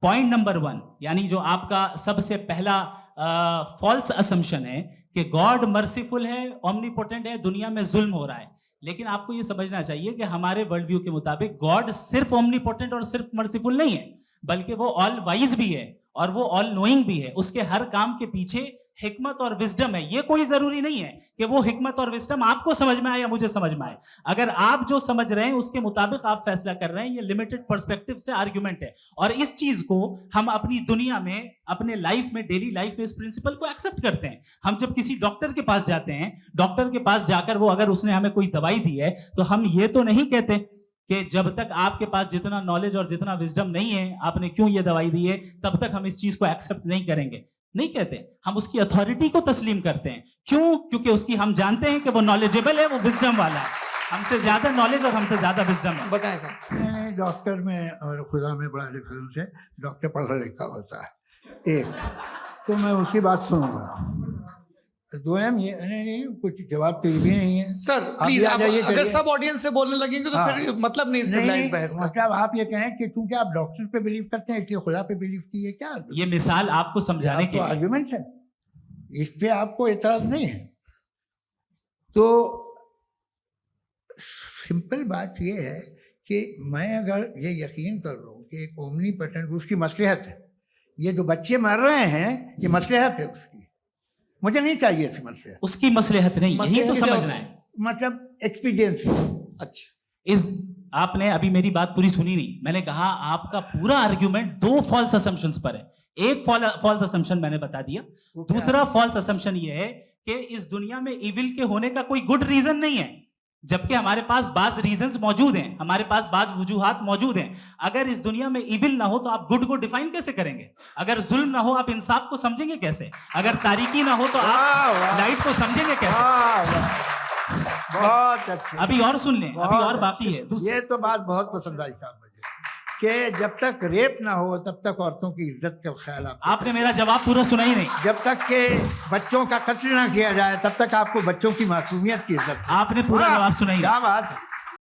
Point number 1, यानी जो आपका सबसे पहला फॉल्स असम्पशन है कि गॉड मर्सीफुल है, ओमनीपोटेंट है, दुनिया में जुल्म हो रहा है। लेकिन आपको ये समझना चाहिए कि हमारे वर्ल्ड व्यू के मुताबिक गॉड सिर्फ ओमनीपोटेंट और सिर्फ मर्सीफुल नहीं है, बल्कि वो ऑल वाइज भी है और वो ऑल नोइंग भी है। उसके हर काम के पीछे हिकमत और विजडम है। ये कोई जरूरी नहीं है कि वो हिकमत और विजडम आपको समझ में आए या मुझे समझ में आए। अगर आप जो समझ रहे हैं उसके मुताबिक आप फैसला कर रहे हैं, ये लिमिटेड पर्सपेक्टिव से आर्गुमेंट है। और इस चीज को हम अपनी दुनिया में, अपने लाइफ में, डेली लाइफ में इस प्रिंसिपल को एक्सेप्ट करते हैं। हम जब किसी डॉक्टर के पास जाते हैं, डॉक्टर के पास जाकर वो अगर उसने हमें कोई दवाई दी है तो हम ये तो नहीं कहते कि जब तक आपके पास जितना नॉलेज और जितना विजडम नहीं है, आपने क्यों ये दवाई दी है, तब तक हम इस चीज को एक्सेप्ट नहीं करेंगे। नहीं कहते, हम उसकी अथॉरिटी को तस्लीम करते हैं। क्यों? क्योंकि उसकी हम जानते हैं कि वो नॉलेजेबल है, वो विजडम वाला है, हमसे ज्यादा नॉलेज और हमसे ज्यादा विजडम है। बताएं सर। नहीं, डॉक्टर में और खुदा में बड़ा डिफरेंस है। डॉक्टर पढ़ा लिखा होता है, एक तो मैं उसकी बात सुनूंगा। दोयम ये नहीं, कुछ जवाब तो ये भी नहीं है सर। प्लीज आप अगर सब ऑडियंस से बोलने लगेंगे तो फिर मतलब नहीं सिविलाइज्ड बहस का। मतलब आप ये कहें कि क्योंकि आप डॉक्टर पे बिलीव करते हैं इसलिए खुदा पे बिलीव कीजिए, क्या ये मिसाल आपको समझाने के लिए आर्गुमेंट है, इस पे आपको एतराज नहीं है। तो सिंपल बात ये है कि मैं अगर ये यकीन कर लूँ कि एक ओमनीपोटेंट, उसकी मसलहत है, ये जो बच्चे मर रहे हैं ये मसलहत है उसकी, मुझे नहीं चाहिए थी मसलहत। उसकी मसलहत नहीं, यही तो समझना है, मतलब एक्सपीरियंस। अच्छा, इस आपने अभी मेरी बात पूरी सुनी नहीं। मैंने कहा आपका पूरा आर्ग्यूमेंट 2 फॉल्स असम्पशंस पर है। एक फॉल्स असम्पशन मैंने बता दिया, दूसरा फॉल्स असम्पशन ये है कि इस दुनिया में इविल के होने का कोई गुड रीजन नहीं है, जबकि हमारे पास बाज रीजंस मौजूद हैं, हमारे पास बाज वजूहात मौजूद हैं। अगर इस दुनिया में इविल ना हो तो आप गुड को डिफाइन कैसे करेंगे? अगर जुल्म ना हो आप इंसाफ को समझेंगे कैसे? अगर तारीकी ना हो तो आप लाइट को समझेंगे कैसे? बहुत अच्छे। अभी और सुन लें, अभी और बाकी है। ये तो बात बहुत पसंद आई साहब मुझे कि जब तक रेप ना हो तब तक औरतों की इज्जत का ख्याल आपने मेरा जवाब पूरा सुना ही नहीं। जब तक के बच्चों का कत्ल ना किया जाए तब तक आपको बच्चों की मासूमियत की इज्जत। आपने पूरा जवाब सुना ही नहीं। क्या बात है।